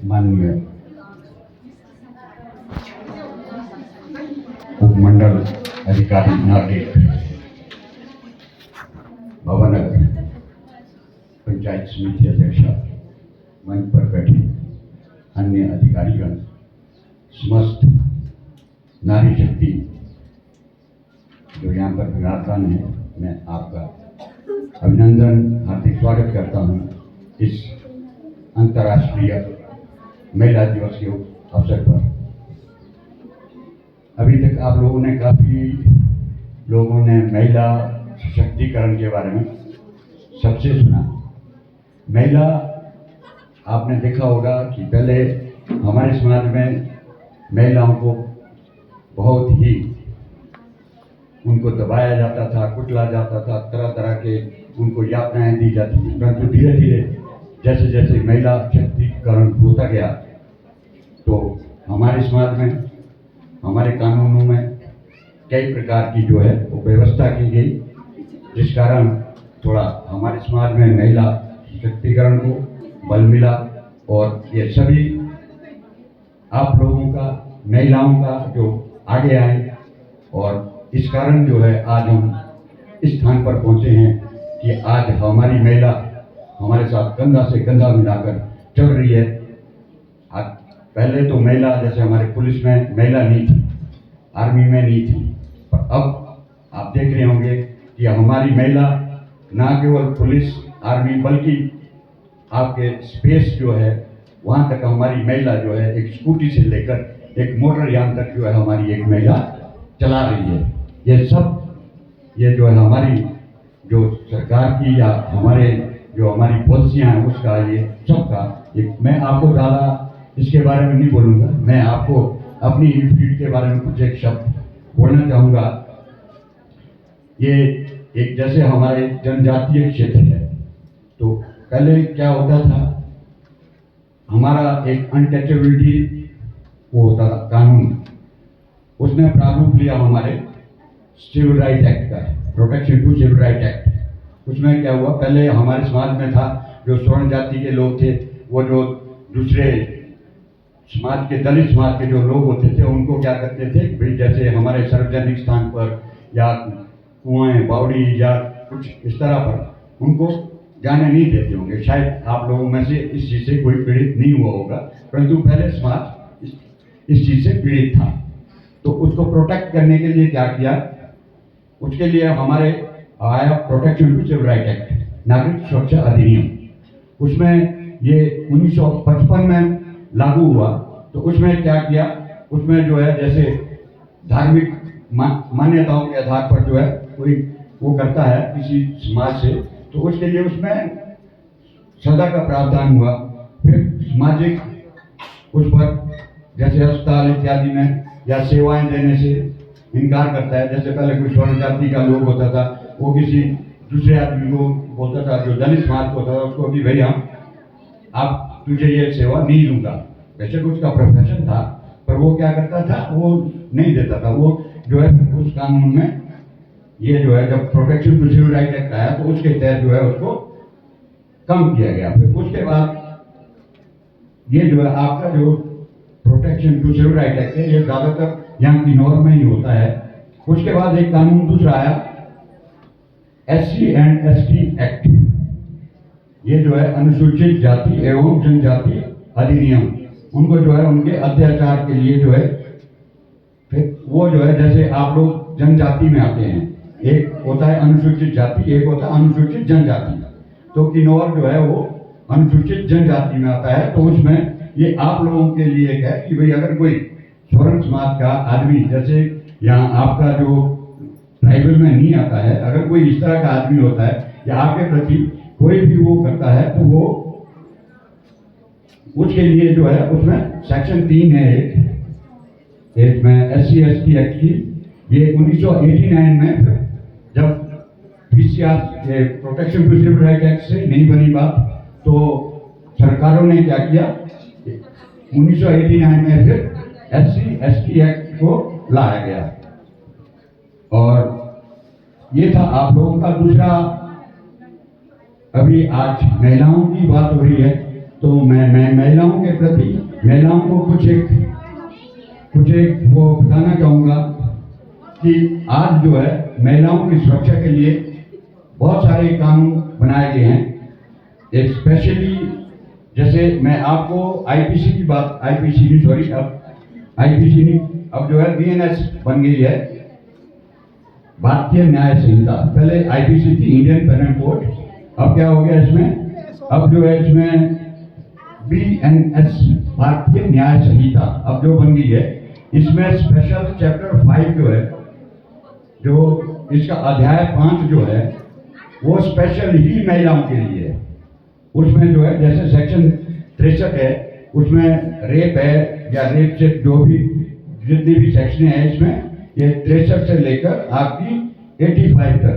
माननीय उपमंडल अधिकारी नागरिक भवनगर पंचायत समिति अध्यक्ष मंच पर बैठे अन्य अधिकारीगण, समस्त नारी शक्ति जो यहाँ पर विराजमान है, मैं आपका अभिनंदन हार्दिक स्वागत करता हूँ इस अंतर्राष्ट्रीय महिला दिवस के अवसर पर। अभी तक आप लोगों ने काफ़ी लोगों ने महिला सशक्तिकरण के बारे में सबसे सुना। महिला, आपने देखा होगा कि पहले हमारे समाज में महिलाओं को बहुत ही उनको दबाया जाता था, कुचला जाता था, तरह तरह के उनको यातनाएं दी जाती थी। परंतु धीरे धीरे जैसे जैसे महिला शक्तिकरण होता गया तो हमारे समाज में, हमारे कानूनों में कई प्रकार की जो है वो व्यवस्था की गई, जिस कारण थोड़ा हमारे समाज में महिला शक्तिकरण को बल मिला। और ये सभी आप लोगों का, महिलाओं का जो आगे आए, और इस कारण जो है आज हम इस स्थान पर पहुंचे हैं कि आज हमारी महिला हमारे साथ कंधा से कंधा मिलाकर चल रही है। आज पहले तो महिला, जैसे हमारे पुलिस में महिला नहीं थी, आर्मी में नहीं थी, पर अब आप देख रहे होंगे कि हमारी महिला ना केवल पुलिस आर्मी बल्कि आपके स्पेस जो है वहाँ तक हमारी महिला जो है एक स्कूटी से लेकर एक मोटर यान तक जो है हमारी एक महिला चला रही है। ये सब ये जो है हमारी जो सरकार की या हमारे जो हमारी पॉलिसियाँ हैं उसका ये सबका मैं आपको ज़्यादा इसके बारे में नहीं बोलूँगा। मैं आपको अपनी फील्ड के बारे में कुछ एक शब्द बोलना चाहूँगा। ये एक जैसे हमारे जनजातीय क्षेत्र है, तो पहले क्या होता था, हमारा एक अनटचेबिलिटी वो होता था कानून, उसने प्रारूप लिया हमारे सिविल राइट एक्ट का, protection to civil right act. उसमें क्या हुआ, पहले हमारे समाज में था जो स्वर्ण जाति के लोग थे, वो जो दूसरे समाज के, दलित समाज के जो लोग होते थे उनको क्या करते थे भाई, जैसे हमारे सार्वजनिक स्थान पर या कुएं बावड़ी या कुछ इस तरह पर उनको जाने नहीं देते होंगे। शायद आप लोगों में से इस चीज़ से कोई पीड़ित नहीं हुआ होगा, परंतु पहले समाज इस चीज़ से पीड़ित था। तो उसको प्रोटेक्ट करने के लिए क्या किया, उसके लिए हमारे आया protection to civil right act, नागरिक सुरक्षा अधिनियम। उसमें ये 1955 में लागू हुआ। तो उसमें क्या किया, उसमें जो है जैसे धार्मिक मान्यताओं के आधार पर जो है कोई वो करता है किसी समाज से, तो उसके लिए उसमें सजा का प्रावधान हुआ। फिर सामाजिक उस पर जैसे अस्पताल इत्यादि में या सेवाएं देने से इनकार करता है। जैसे पहले कोई स्वर्ण जाति का लोग होता था, वो किसी दूसरे आदमी को बोलता था जो दलित समाज को होता था उसको कि भाई हम आप तुझे ये सेवा नहीं दूंगा। वैसे उसका प्रोफेशन था, पर वो क्या करता था, वो नहीं देता था। वो जो है उस कानून में ये जो है जब protection to civil right act आया तो उसके तहत जो है उसको कम किया गया। फिर उसके बाद ये जो है आपका जो protection to civil right act है, ये ज़्यादातर यहाँ की नॉर्म में ही होता है। उसके बाद एक कानून दूसरा आया, SC एंड ST एक्ट। ये जो है अनुसूचित जाति एवं जनजाति अधिनियम, उनको जो है उनके अत्याचार के लिए जो है, फिर वो जो है जैसे आप लोग जनजाति में आते हैं, एक होता है अनुसूचित जाति, एक होता है अनुसूचित जनजाति। तो किन्नौर जो है वो अनुसूचित जनजाति में आता है। तो उसमें ये आप लोगों के लिए है कि भाई अगर कोई स्वर्ण समाज का आदमी, जैसे यहाँ आपका जो ट्राइबल में नहीं आता है, अगर कोई इस तरह का आदमी होता है या आपके प्रति कोई भी वो करता है, तो वो उसके लिए जो है उसमें सेक्शन 3 है एक में SC ST एक्ट की। ये 1989 में जब PCR protection to civil right act से नहीं बनी बात, तो सरकारों ने क्या किया, 1989 में फिर SC ST एक्ट को लाया गया। और ये था आप लोगों का दूसरा। अभी आज महिलाओं की बात हो रही है, तो मैं महिलाओं के प्रति महिलाओं को कुछ एक वो बताना चाहूँगा कि आज जो है महिलाओं की सुरक्षा के लिए बहुत सारे कानून बनाए गए हैं। स्पेशली जैसे मैं आपको आईपीसी की बात, आईपीसी नहीं सॉरी, अब जो है बीएनएस बन गई है, भारतीय न्याय संहिता। पहले आईपीसी थी, इंडियन पेनल कोड, अब क्या हो गया इसमें, अब जो है इसमें बीएनएस, भारतीय न्याय संहिता अब जो बन गई है। इसमें स्पेशल चैप्टर 5 जो है, जो इसका अध्याय 5 जो है वो स्पेशल ही महिलाओं के लिए है। उसमें जो है जैसे सेक्शन 63 है, उसमें रेप है या रेप से जो भी जितनी भी सेक्शन है इसमें, ये 63 से लेकर आपकी 85 तक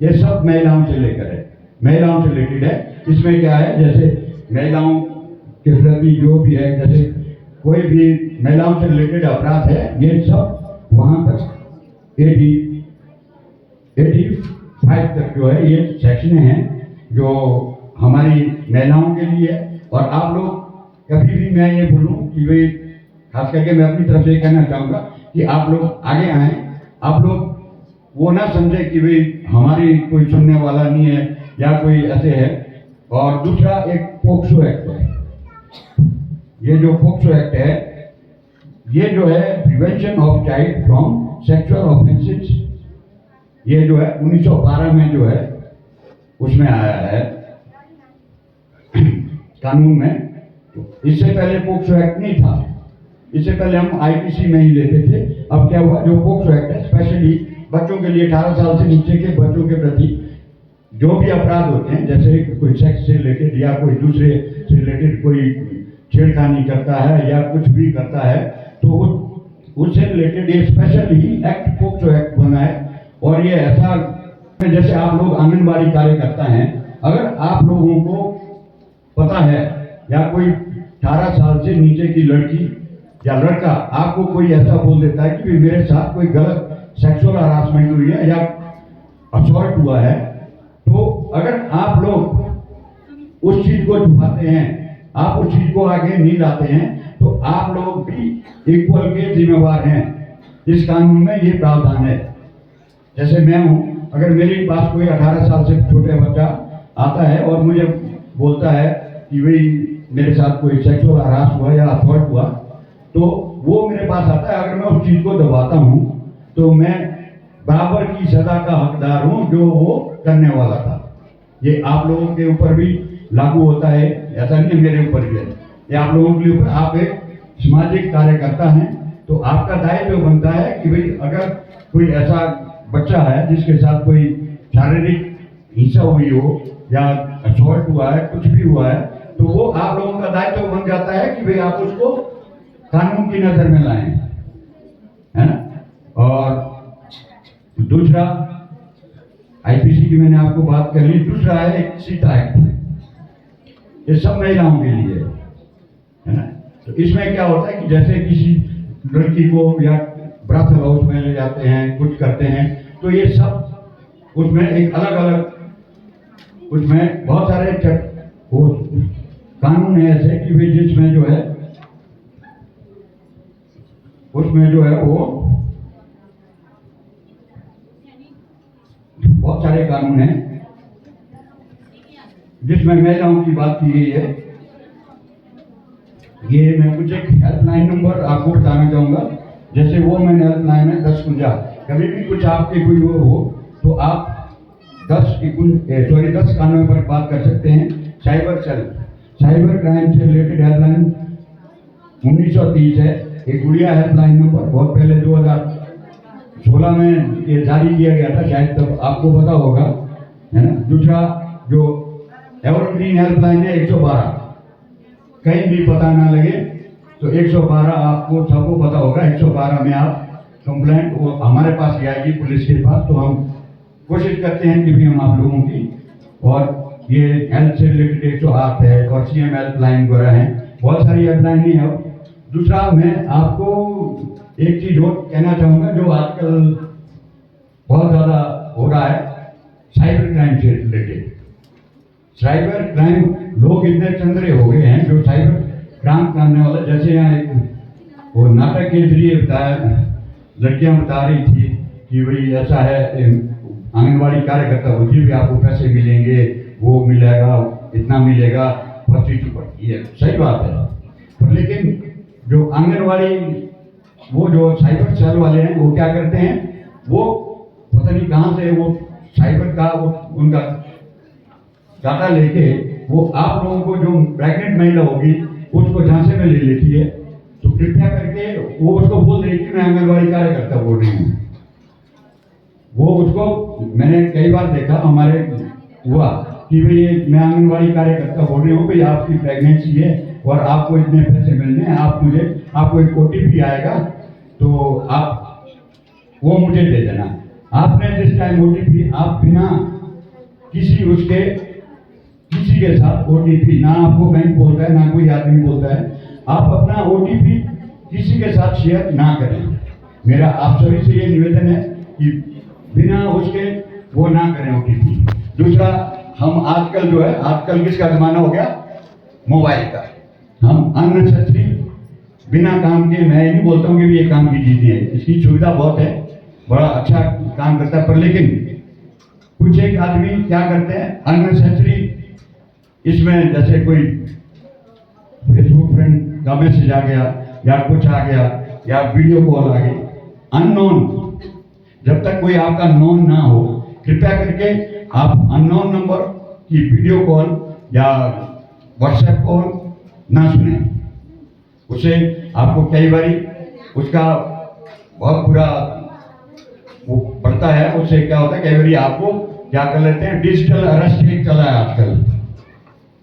ये सब महिलाओं से लेकर है, महिलाओं से रिलेटेड है। इसमें क्या है, जैसे महिलाओं के प्रति जो भी है, जैसे कोई भी महिलाओं से रिलेटेड अपराध है, ये सब वहाँ तक 85 तक जो है ये सेक्शन हैं जो हमारी महिलाओं के लिए। और आप लोग कभी भी मैं ये बोलूँ कि भाई, खास करके मैं अपनी तरफ से कहना चाहूँगा कि आप लोग आगे आएँ, आप लोग वो ना समझे कि भाई हमारी कोई सुनने वाला नहीं है या कोई ऐसे है। और दूसरा एक पोक्सो एक्ट है, ये जो पोक्सो एक्ट है ये जो है prevention of child from sexual offences, ये जो है 1912 में जो है उसमें आया है कानून में। इससे पहले पोक्सो एक्ट नहीं था, इससे पहले हम आईपीसी में ही लेते थे। अब क्या हुआ, जो पोक्सो एक्ट है स्पेशली बच्चों के लिए, 18 साल से नीचे के बच्चों के प्रति जो भी अपराध होते हैं, जैसे कोई सेक्स से रिलेटेड या कोई दूसरे से रिलेटेड कोई छेड़खानी करता है या कुछ भी करता है, तो उससे रिलेटेड ये स्पेशल ही एक्ट पोक्सो एक्ट बना है। और ये ऐसा, जैसे आप लोग आंगनबाड़ी कार्यकर्ता हैं, अगर आप लोगों को पता है या कोई 18 साल से नीचे की लड़की या लड़का आपको कोई ऐसा बोल देता है कि मेरे साथ कोई गलत सेक्सुअल हरासमेंट हुई है या असॉल्ट हुआ है, तो अगर आप लोग उस चीज को छुपाते हैं, आप उस चीज को आगे नहीं लाते हैं, तो आप लोग भी इक्वल के जिम्मेवार हैं। इस कानून में ये प्रावधान है। जैसे मैं हूं, अगर मेरे पास कोई 18 साल से छोटे बच्चा आता है और मुझे बोलता है कि भाई मेरे साथ कोई सेक्सुअल हरास हुआ या असॉल्ट हुआ, तो वो मेरे पास आता है। अगर मैं उस चीज को दबाता हूं तो मैं बराबर की सजा का हकदार हूं जो वो करने वाला था। ये आप लोगों के ऊपर भी लागू होता है, ऐसा नहीं है मेरे ऊपर भी है, ये आप लोगों के ऊपर। आप एक सामाजिक कार्यकर्ता हैं, तो आपका दायित्व बनता है कि भाई अगर कोई ऐसा बच्चा है जिसके साथ कोई शारीरिक हिंसा हुई हो या असॉल्ट हुआ है, कुछ भी हुआ है, तो वो आप लोगों का दायित्व बन जाता है कि भाई आप उसको कानून की नजर में लाएं, है ना। और दूसरा आईपीसी की मैंने आपको बात कर ली। दूसरा है एक सीता एक्ट, ये सब महिलाओं के लिए है ना। तो इसमें क्या होता है कि जैसे किसी लड़की को या ब्राथल हाउस में ले जाते हैं, कुछ करते हैं, तो ये सब उसमें एक अलग अलग, उसमें बहुत सारे कानून है ऐसे कि भाई जिसमें जो है उसमें जो है वो बहुत सारे कानून हैं जिसमें महिलाओं की बात की गई है। ये मैं कुछ एक हेल्पलाइन नंबर आपको बताना चाहूंगा। जैसे वो मैंने हेल्पलाइन है 1051, कभी भी कुछ आपके कोई वो हो तो आप 10 कानून पर बात कर सकते हैं। साइबर सेल, साइबर क्राइम से रिलेटेड हेल्पलाइन 1930 है। एक गुड़िया हेल्पलाइन नंबर बहुत पहले 2016 में ये जारी किया गया था, शायद तब आपको पता होगा, है ना। दूसरा जो एवरग्रीन हेल्पलाइन है 112, कहीं भी पता ना लगे तो 112 आपको सबको पता होगा। 112 में आप कंप्लेंट वो हमारे पास ही आएगी, पुलिस के पास। तो हम कोशिश करते हैं कि भी हम आप लोगों की, और ये हेल्थ से रिलेटेड 108 है और सीएम हेल्पलाइन वगैरह है, बहुत सारी हेल्पलाइन है। अब दूसरा मैं आपको एक चीज और कहना चाहूंगा जो आजकल बहुत ज्यादा हो रहा है, साइबर क्राइम से रिलेटेड। साइबर क्राइम, लोग इतने चंद्रे हो गए हैं जो साइबर क्राइम करने वाले, जैसे यहाँ एक वो नाटक के जरिए बताया, लड़कियां बता रही थी कि भाई ऐसा है, आंगनबाड़ी कार्यकर्ता होती है भी आपको पैसे मिलेंगे, वो मिलेगा, इतना मिलेगा, पर्ची चुपड़ी है, सही बात है। पर लेकिन जो आंगनबाड़ी, वो जो साइबर सेल वाले हैं, वो क्या करते हैं, वो पता नहीं कहाँ से वो साइबर का वो उनका डाटा लेके वो आप लोगों को, जो प्रेग्नेंट महिला होगी उसको झांसे में ले लेती है। तो कृपया करके वो उसको बोल रही कि मैं आंगनबाड़ी कार्यकर्ता बोल रही हूँ। वो उसको मैंने कई बार देखा, हमारे हुआ कि भाई मैं आंगनबाड़ी कार्यकर्ता बोल रही हूँ, भाई आपकी प्रेगनेंसी है और आपको इतने पैसे मिलने हैं, आपको एक OTP आएगा, तो आप वो मुझे दे देना। आपने जिस टाइम OTP, आप बिना किसी के साथ OTP, ना आपको बैंक बोलता है, ना कोई आदमी बोलता है, आप अपना OTP किसी के साथ शेयर ना करें। मेरा आप सभी से ये निवेदन है कि बिना उसके वो ना करें OTP। दूसरा, हम आजकल जो है, आजकल किसका जमाना हो गया, मोबाइल का। हम अननेसेसरी बिना काम के, मैं नहीं बोलता हूँ कि ये काम की चीजें है, इसकी सुविधा बहुत है, बड़ा अच्छा काम करता है, पर लेकिन कुछ एक आदमी क्या करते हैं, अननेसेसरी इसमें, जैसे कोई फेसबुक फ्रेंड का मैसेज आ गया या कुछ आ गया या वीडियो कॉल आ गई अननोन, जब तक कोई आपका नोन ना हो, कृपया करके आप अननोन नंबर की वीडियो कॉल या व्हाट्सएप कॉल ना सुने। उससे आपको कई बारी उसका बहुत बुरा वो बढ़ता है। उससे क्या होता है, कई बारी आपको क्या कर लेते हैं, डिजिटल अरेस्ट एक चला है आजकल।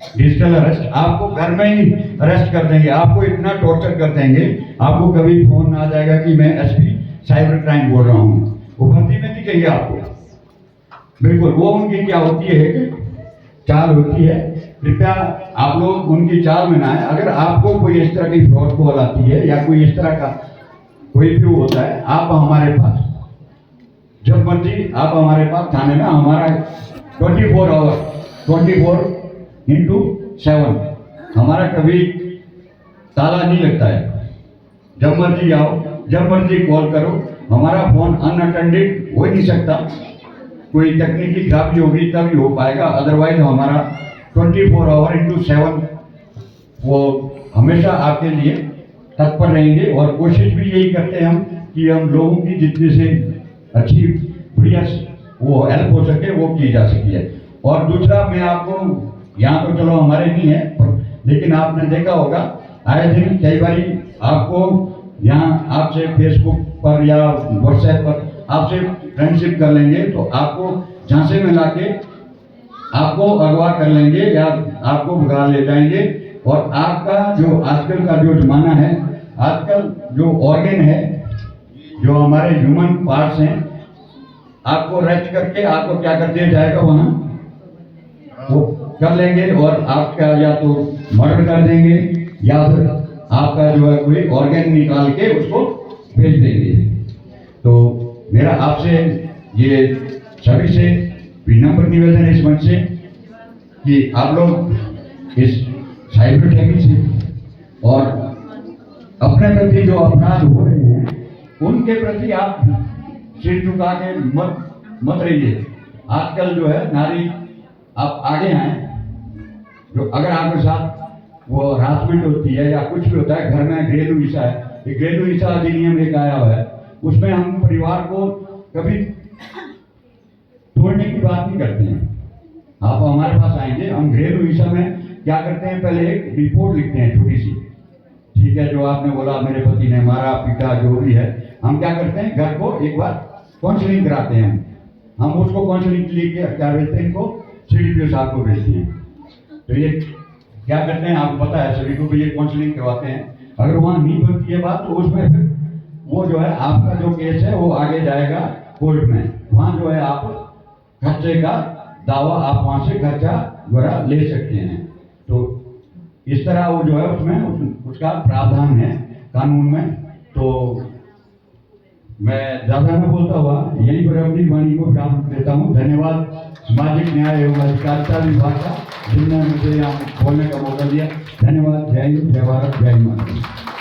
डिजिटल अरेस्ट, आपको घर में ही अरेस्ट कर देंगे, आपको इतना टॉर्चर कर देंगे, आपको कभी फोन आ जाएगा कि मैं SP साइबर क्राइम बोल रहा हूँ, वो भर्ती में दिखेंगे आपको। बिल्कुल, वो उनकी क्या होती है, चाल होती है। कृपया आप लोग उनकी चाल में ना आए। अगर आपको कोई इस तरह की फ्रॉड कॉल आती है या कोई इस तरह का कोई भी होता है, आप हमारे पास जब मर्जी, आप हमारे पास थाने में, हमारा 24/7 हमारा कभी ताला नहीं लगता है। जब मर्जी आओ, जब मर्जी कॉल करो, हमारा फोन अनअटेंडेड हो ही नहीं सकता। कोई तकनीकी खराबी होगी तभी हो पाएगा, अदरवाइज हमारा 24/7 वो हमेशा आपके लिए तत्पर रहेंगे। और कोशिश भी यही करते हैं हम कि हम लोगों की जितनी से अच्छी बढ़िया वो हेल्प हो सके वो की जा सकी है। और दूसरा, मैं आपको, यहाँ तो चलो हमारे नहीं है, लेकिन आपने देखा होगा आए दिन कई बारी आपको यहाँ आपसे फेसबुक पर या व्हाट्सएप पर आपसे फ्रेंडशिप कर लेंगे, तो आपको झांसे में लाके आपको अगवा कर लेंगे या आपको भगा ले जाएंगे। और आपका जो आजकल का जो जमाना है, आजकल जो ऑर्गन है, जो हमारे ह्यूमन पार्ट्स हैं, आपको रेस्ट करके आपको क्या कर दिया जाएगा, वहां वो कर लेंगे और आपका या तो मर्डर कर देंगे या फिर आपका जो है कोई ऑर्गन निकाल के उसको भेज देंगे। तो मेरा आपसे ये सभी से विनम्र निवेदन है इस मंच से कि आप लोग इस साइबर ठगी से और अपने प्रति जो अपराध हो रहे हैं उनके प्रति आप सिर झुका के मत रहिए। आजकल जो है नारी, आप आगे आए, जो अगर आपके साथ वो हरासमेंट होती है या कुछ भी होता है, घर में घरेलू हिंसा है, ये घरेलू हिंसा अधिनियम एक आया हुआ है, उसमें हम परिवार को कभी तोड़ने की बात नहीं करते हैं। आप हमारे पास आएंगे, हम घरेलू हिंसा में क्या करते हैं, पहले एक रिपोर्ट लिखते हैं छोटी सी, ठीक है, जो आपने बोला मेरे पति ने मारा पीटा जो भी है, हम क्या करते हैं, घर को एक बार काउंसलिंग कराते हैं। हम उसको काउंसलिंग के लिए क्या भेजते हैं, इनको CDPO साहब को भेजते हैं। तो ये क्या करते हैं, आपको पता है, सभी को भी ये काउंसलिंग करवाते हैं। अगर वहाँ नहीं बनती है बात, तो उसमें फिर वो जो है आपका जो केस है वो आगे जाएगा कोर्ट में। वहाँ जो है आप खर्चे का दावा, आप वहाँ से खर्चा वगैरह ले सकते हैं। तो इस तरह वो जो है उसमें उसका प्रावधान है कानून में। तो मैं ज़्यादा न बोलता हुआ यहीं पर अपनी वाणी को विराम देता हूँ। धन्यवाद सामाजिक न्याय एवं अधिकारिता विभाग का, जिन्होंने मुझे यहाँ बोलने का मौका दिया। धन्यवाद। जय हिंद, जय भारत, जय हिंद।